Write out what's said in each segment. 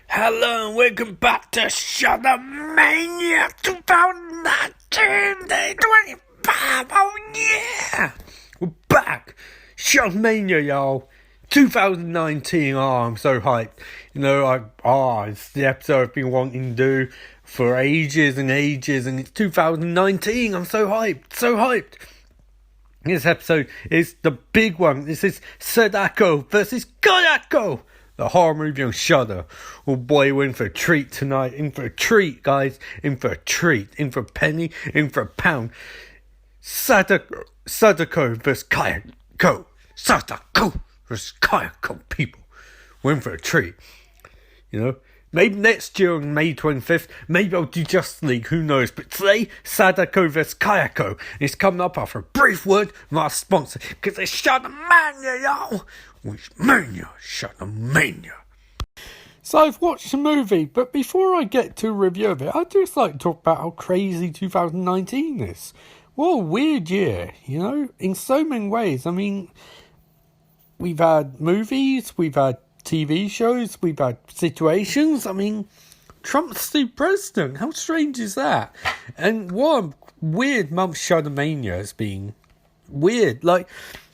Hello and welcome back to ShudderMania 2019 Day 25. Oh yeah! We're back. ShudderMania, y'all. 2019. Oh, I'm so hyped. It's the episode I've been wanting to do for ages and ages, and it's 2019. I'm so hyped. This episode is the big one. This is Sadako versus Kayako, the horror movie on Shudder. Oh boy, we're in for a treat tonight. In for a treat, guys. In for a treat. In for a penny. In for a pound. Sadako versus Kayako. Sadako versus Kayako, people. We're in for a treat. Maybe next year on May 25th, maybe I'll do Justice League, who knows. But today, Sadako vs Kayako. It's coming up after a brief word from our sponsor, because it's ShudderMania, y'all. Which mania, ShudderMania. So I've watched the movie, but before I get to a review of it, I'd just like to talk about how crazy 2019 is. What a weird year, in so many ways. I mean, we've had movies, we've had TV shows, we've had situations. I mean, Trump's still president. How strange is that? And what a weird month ShudderMania has been. Weird. Like,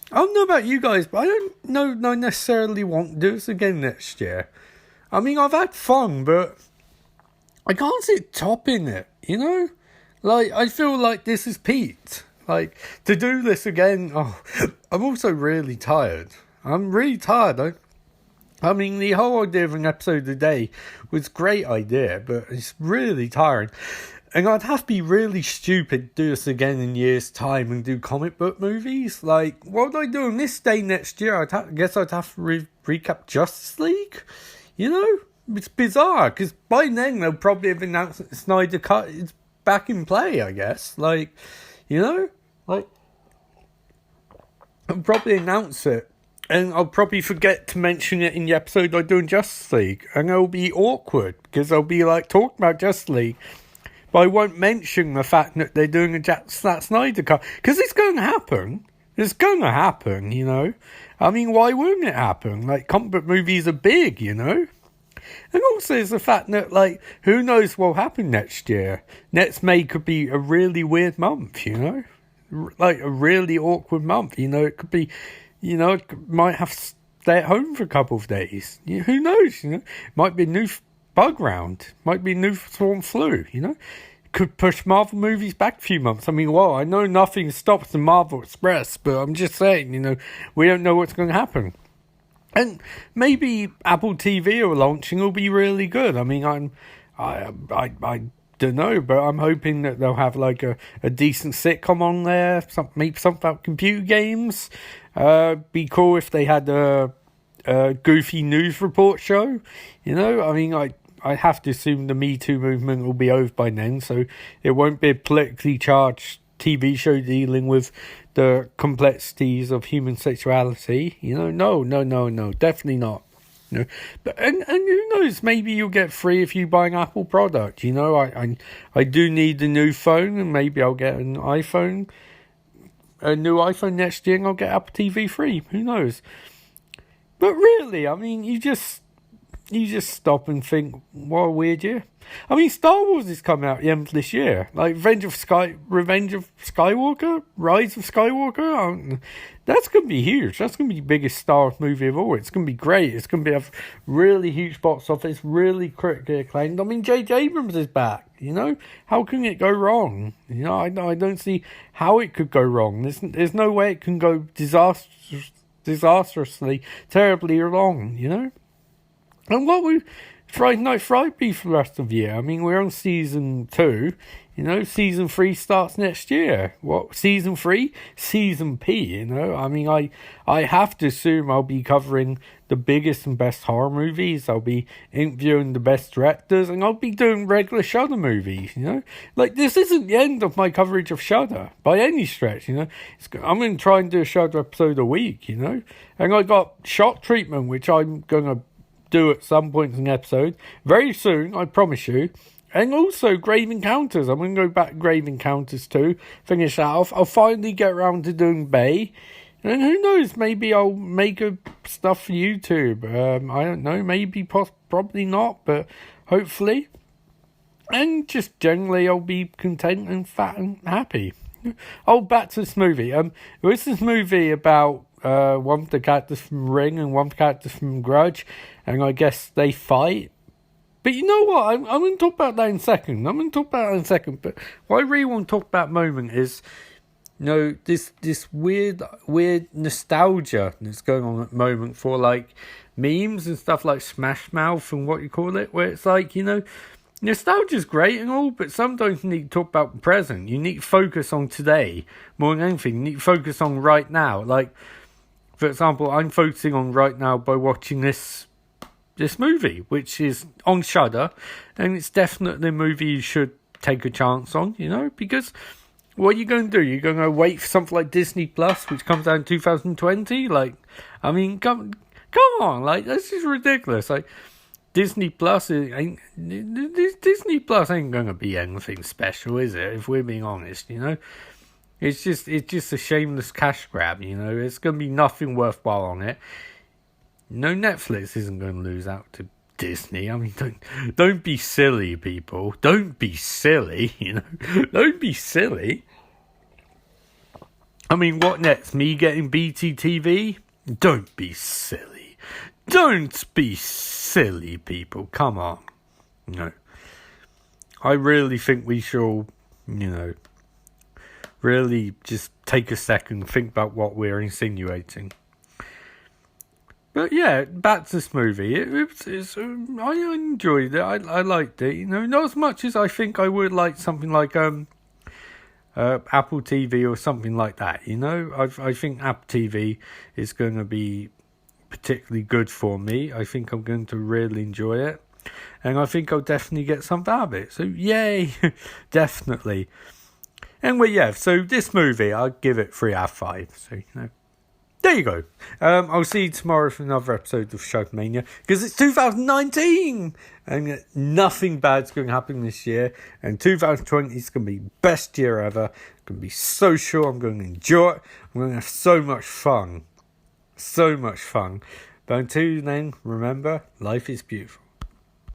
I don't know about you guys, but I don't know I necessarily want to do this again next year. I mean, I've had fun, but I can't see it topping it, Like, I feel like this is peaked. Like, to do this again, I'm also really tired. I'm really tired. I mean, the whole idea of an episode a day was a great idea, but it's really tiring. And I'd have to be really stupid to do this again in years' time and do comic book movies. Like, what would I do on this day next year? I guess I'd have to recap Justice League. It's bizarre, because by then they'll probably have announced that the Snyder Cut is back in play, I guess. I'll probably announce it. And I'll probably forget to mention it in the episode I do in Justice League. And it'll be awkward, because I'll be talking about Justice League. But I won't mention the fact that they're doing a Snyder Cut. Because it's going to happen. It's going to happen, I mean, why wouldn't it happen? Comic book movies are big, And also there's the fact that, who knows what will happen next year. Next May could be a really weird month, a really awkward month. It could be... might have to stay at home for a couple of days. Who knows, Might be a new bug round. Might be a new swarm flu, Could push Marvel movies back a few months. I mean, I know nothing stops the Marvel Express, but I'm just saying, we don't know what's going to happen. And maybe Apple TV or launching will be really good. I mean, I don't know, but I'm hoping that they'll have a decent sitcom on there, maybe something about computer games. Be cool if they had a goofy news report show. I mean, I have to assume the Me Too movement will be over by then, so it won't be a politically charged TV show dealing with the complexities of human sexuality. No, definitely not. But and who knows? Maybe you'll get free if you buy an Apple product. I do need a new phone, and maybe I'll get an iPhone, a new iPhone next year, and I'll get Apple TV free. Who knows? But really, I mean, you just stop and think, what a weird year. I mean, Star Wars is coming out at the end of this year. Revenge of Skywalker, Rise of Skywalker. That's going to be huge. That's going to be the biggest Star Wars movie of all. It's going to be great. It's going to have really huge box office, really critically acclaimed. I mean, J.J. Abrams is back. How can it go wrong? I don't see how it could go wrong. There's no way it can go disastrously, terribly wrong. And what would Friday Night Friday be for the rest of the year? I mean, we're on season 2. Season 3 starts next year. What, season 3? Season P, I mean, I have to assume I'll be covering the biggest and best horror movies. I'll be interviewing the best directors, and I'll be doing regular Shudder movies, This isn't the end of my coverage of Shudder, by any stretch, I'm going to try and do a Shudder episode a week, And I got Shock Treatment, which I'm going to do at some point in the episode very soon, I promise you. And also Grave Encounters. I'm going to go back to Grave Encounters too, finish that off. I'll finally get around to doing Bay. And who knows, maybe I'll make a stuff for YouTube. I don't know, maybe, probably not, but hopefully. And just generally I'll be content and fat and happy. Oh, back to this movie. This is movie about one of the characters from Ring and one of the characters from Grudge, and I guess they fight. But you know what? I'm going to talk about that in a second. But what I really want to talk about at the moment is, you know, this weird nostalgia that's going on at the moment for, like, memes and stuff like Smash Mouth and what you call it, where it's like, you know, nostalgia's great and all, but sometimes you need to talk about the present. You need to focus on today more than anything. You need to focus on right now. Like, for example, I'm focusing on right now by watching this movie, which is on Shudder, and it's definitely a movie you should take a chance on, you know, because what are you going to do? You're going to wait for something like Disney Plus, which comes out in 2020? Like, I mean, come on, like, this is ridiculous. Like, Disney Plus ain't going to be anything special, is it? If we're being honest, you know, it's just a shameless cash grab. You know, it's going to be nothing worthwhile on it. No, Netflix isn't going to lose out to Disney. I mean, don't be silly, people. Don't be silly. You know, don't be silly. I mean, what next? Me getting BT TV? Don't be silly. Don't be silly, people. Come on. No. I really think we shall, you know, really just take a second and think about what we're insinuating. But yeah, back to this movie. I enjoyed it. I liked it. You know, not as much as I think I would like something like Apple TV or something like that. You know, I think Apple TV is going to be particularly good for me. I think I'm going to really enjoy it, and I think I'll definitely get something out of it. So yay, definitely. Anyway, yeah. So this movie, I'll give it 3 out of 5. So you know. There you go. I'll see you tomorrow for another episode of ShudderMania, because it's 2019 and nothing bad's going to happen this year, and 2020 is going to be the best year ever. It's going to be so sure. I'm going to enjoy it. I'm going to have so much fun. But until then, remember, life is beautiful.